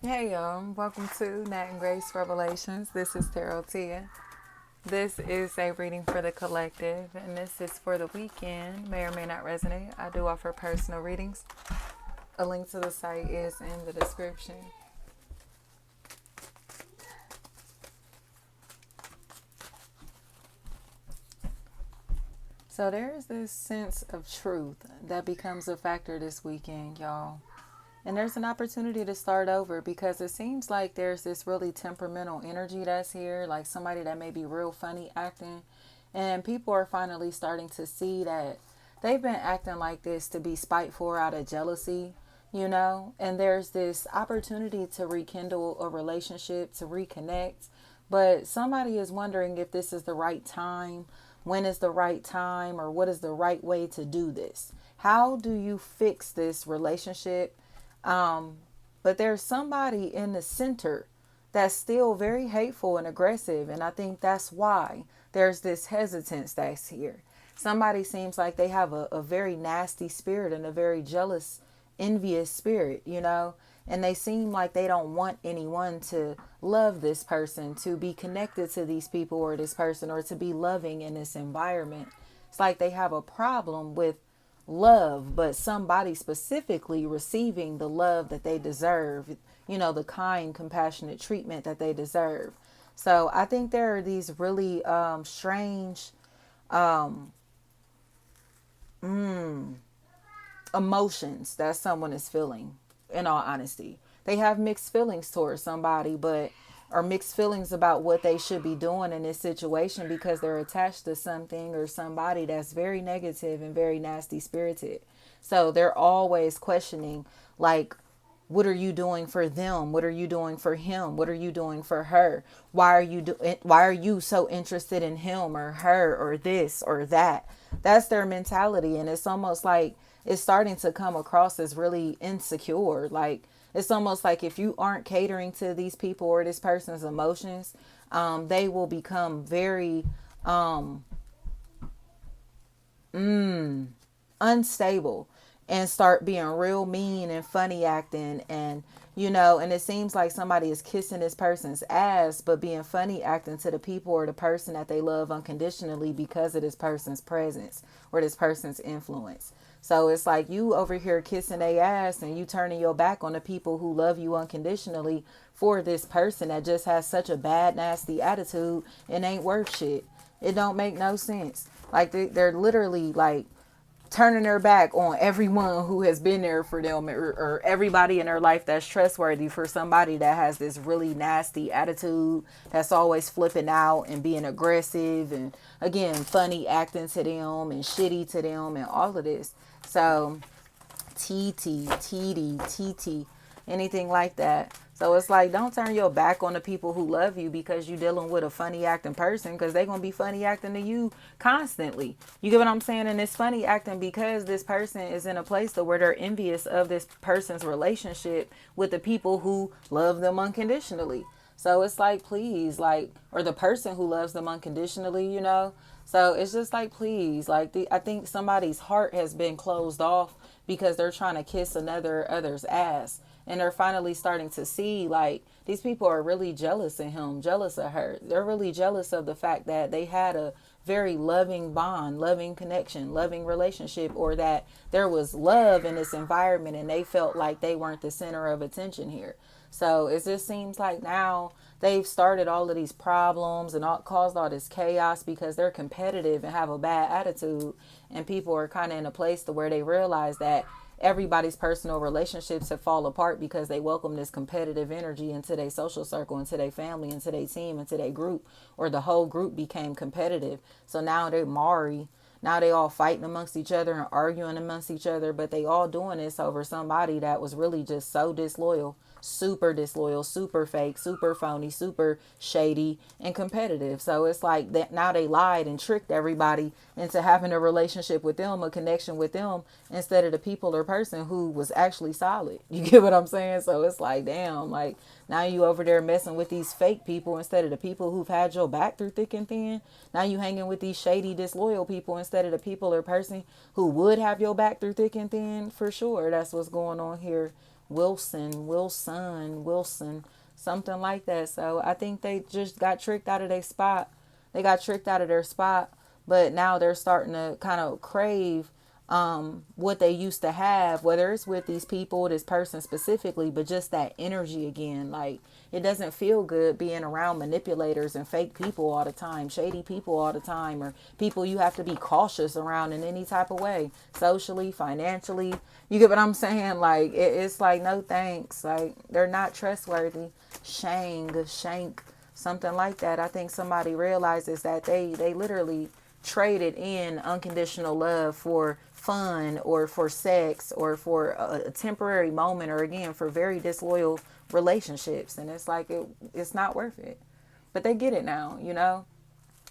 Hey y'all, welcome to Nat and Grace Revelations. This is Tarot Tia. This is a reading for the collective, and this is for the weekend. May or may not resonate. I do offer personal readings. A link to the site is in the description. So there is this sense of truth that becomes a factor this weekend, y'all. And there's an opportunity to start over because it seems like there's this really temperamental energy that's here, like somebody that may be real funny acting. And people are finally starting to see that they've been acting like this to be spiteful out of jealousy, And there's this opportunity to rekindle a relationship, to reconnect. But somebody is wondering if this is the right time, when is the right time, or what is the right way to do this. How do you fix this relationship? But there's somebody in the center that's still very hateful and aggressive. And I think that's why there's this hesitance that's here. Somebody seems like they have a very nasty spirit and a very jealous, envious spirit. And they seem like they don't want anyone to love this person, to be connected to these people or this person, or to be loving in this environment. It's like they have a problem with love, but somebody specifically receiving the love that they deserve, the kind, compassionate treatment that they deserve. So I think there are these really strange emotions that someone is feeling, in all honesty. They have mixed feelings towards somebody, but or mixed feelings about what they should be doing in this situation because they're attached to something or somebody that's very negative and very nasty spirited. So they're always questioning, like, what are you doing for them? What are you doing for him? What are you doing for her? Why are you so interested in him or her or this or that? That's their mentality, and it's almost like it's starting to come across as really insecure. Like, it's almost like if you aren't catering to these people or this person's emotions, they will become very unstable and start being real mean and funny acting, and it seems like somebody is kissing this person's ass but being funny acting to the people or the person that they love unconditionally because of this person's presence or this person's influence. So it's like you over here kissing their ass and you turning your back on the people who love you unconditionally for this person that just has such a bad nasty attitude and ain't worth shit. It don't make no sense. Like they're literally like turning their back on everyone who has been there for them, or everybody in their life that's trustworthy, for somebody that has this really nasty attitude, that's always flipping out and being aggressive and, again, funny acting to them and shitty to them and all of this. So TT, TD, TT, anything like that. So it's like, don't turn your back on the people who love you because you're dealing with a funny acting person, because they're going to be funny acting to you constantly. You get what I'm saying? And it's funny acting because this person is in a place to where they're envious of this person's relationship with the people who love them unconditionally. So it's like, please, like, or the person who loves them unconditionally. So it's just like, please, like, I think somebody's heart has been closed off because they're trying to kiss other's ass. And they're finally starting to see, like, these people are really jealous of him, jealous of her. They're really jealous of the fact that they had a very loving bond, loving connection, loving relationship, or that there was love in this environment and they felt like they weren't the center of attention here. So it just seems like now they've started all of these problems and caused all this chaos because they're competitive and have a bad attitude. And people are kind of in a place to where they realize that everybody's personal relationships have fallen apart because they welcome this competitive energy into their social circle, into their family, into their team, into their group, or the whole group became competitive. So now they're Mari. Now they all fighting amongst each other and arguing amongst each other, but they all doing this over somebody that was really just so disloyal, super fake, super phony, super shady and competitive. So it's like that now they lied and tricked everybody into having a relationship with them, a connection with them, instead of the people or person who was actually solid. You get what I'm saying? So it's like, damn, like, now you over there messing with these fake people instead of the people who've had your back through thick and thin. Now you hanging with these shady, disloyal people instead of the people or person who would have your back through thick and thin. For sure, that's what's going on here Wilson, something like that. So I think they just got tricked out of their spot. They got tricked out of their spot, but now they're starting to kind of crave what they used to have, whether it's with these people, this person specifically, but just that energy again. Like, it doesn't feel good being around manipulators and fake people all the time, shady people all the time, or people you have to be cautious around in any type of way, socially, financially. You get what I'm saying? Like, it's like, no thanks. Like, they're not trustworthy. Shank, something like that. I think somebody realizes that they literally traded in unconditional love for fun or for sex or for a temporary moment, or again for very disloyal relationships, and it's like it's not worth it. But they get it now, you know.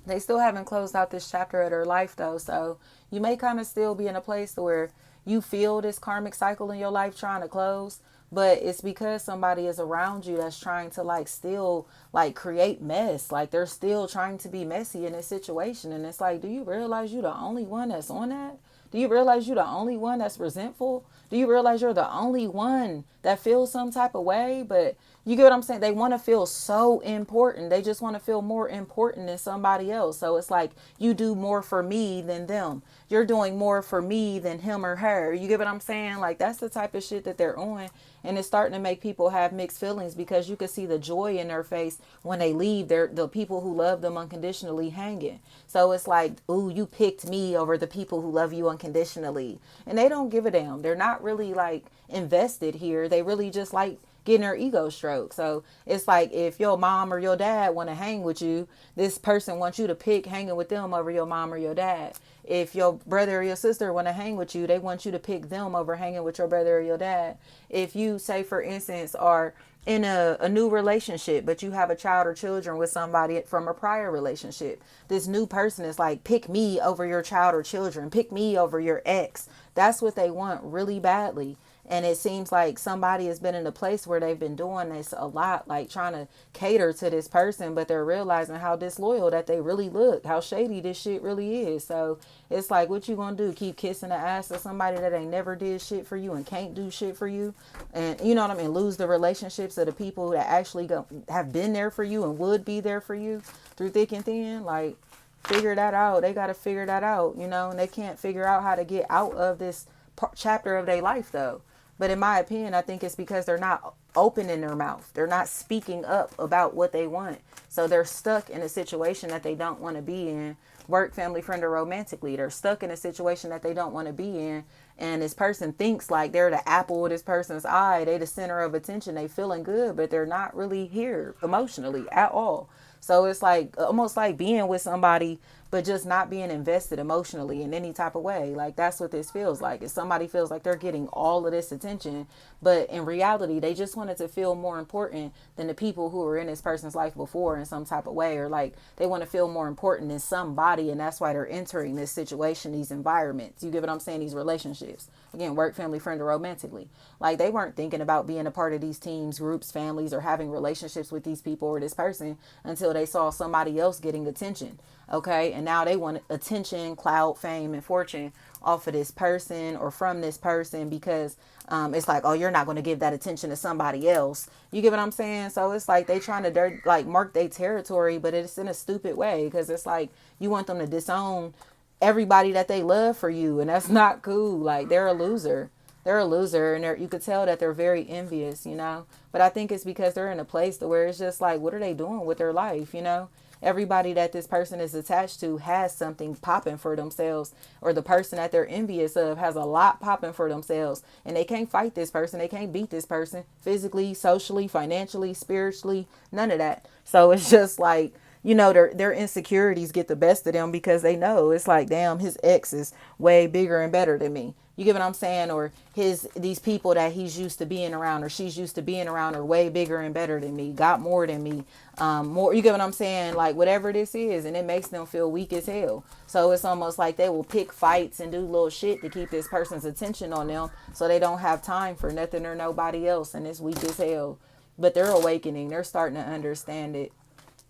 They still haven't closed out this chapter of their life though, so you may kind of still be in a place where you feel this karmic cycle in your life trying to close, but it's because somebody is around you that's trying to like still like create mess. Like, they're still trying to be messy in this situation, and it's like, do you realize you're the only one that's on that? Do you realize you're the only one that's resentful? Do you realize you're the only one that feels some type of way? But you get what I'm saying? They want to feel so important. They just want to feel more important than somebody else. So it's like, you do more for me than them. You're doing more for me than him or her. You get what I'm saying? Like, that's the type of shit that they're on. And it's starting to make people have mixed feelings, because you can see the joy in their face when they leave the people who love them unconditionally hanging. So it's like, ooh, you picked me over the people who love you unconditionally. And they don't give a damn. They're not really like invested here. They really just like getting their ego stroked. So it's like, if your mom or your dad want to hang with you, this person wants you to pick hanging with them over your mom or your dad. If your brother or your sister want to hang with you, they want you to pick them over hanging with your brother or your dad. If you, say for instance, are in a new relationship, but you have a child or children with somebody from a prior relationship, this new person is like, pick me over your child or children, pick me over your ex. That's what they want really badly. And it seems like somebody has been in a place where they've been doing this a lot, like trying to cater to this person, but they're realizing how disloyal that they really look, how shady this shit really is. So it's like, what you gonna do? Keep kissing the ass of somebody that ain't never did shit for you and can't do shit for you? And you know what I mean? Lose the relationships of the people that actually have been there for you and would be there for you through thick and thin? Like, figure that out. They got to figure that out, you know, and they can't figure out how to get out of this chapter of their life though. But in my opinion, I think it's because they're not opening their mouth. They're not speaking up about what they want. So they're stuck in a situation that they don't want to be in. Work, family, friend, or romantically. They're stuck in a situation that they don't want to be in. And this person thinks like they're the apple of this person's eye. They the center of attention. They feeling good, but they're not really here emotionally at all. So it's like almost like being with somebody, but just not being invested emotionally in any type of way. Like, that's what this feels like. If somebody feels like they're getting all of this attention, but in reality, they just wanted to feel more important than the people who were in this person's life before in some type of way, or like they want to feel more important than somebody. And that's why they're entering this situation, these environments. You get what I'm saying? These relationships. Again, work, family, friend, or romantically. Like, they weren't thinking about being a part of these teams, groups, families, or having relationships with these people or this person until they saw somebody else getting attention. Okay. And now they want attention, clout, fame, and fortune off of this person or from this person, because it's like, oh, you're not going to give that attention to somebody else. You get what I'm saying? So it's like they trying to like mark their territory, but it's in a stupid way, because it's like you want them to disown everybody that they love for you, and that's not cool. Like, they're a loser. They're a loser, and you could tell that they're very envious, you know. But I think it's because they're in a place to where it's just like, what are they doing with their life, you know? Everybody that this person is attached to has something popping for themselves, or the person that they're envious of has a lot popping for themselves, and they can't fight this person. They can't beat this person physically, socially, financially, spiritually, none of that. So it's just like, you know, their insecurities get the best of them, because they know it's like, damn, his ex is way bigger and better than me. You get what I'm saying? Or these people that he's used to being around, or she's used to being around, are way bigger and better than me, got more than me, more. You get what I'm saying? Like, whatever this is, and it makes them feel weak as hell. So it's almost like they will pick fights and do little shit to keep this person's attention on them, so they don't have time for nothing or nobody else, and it's weak as hell. But they're awakening. They're starting to understand it.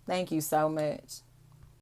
Thank you so much.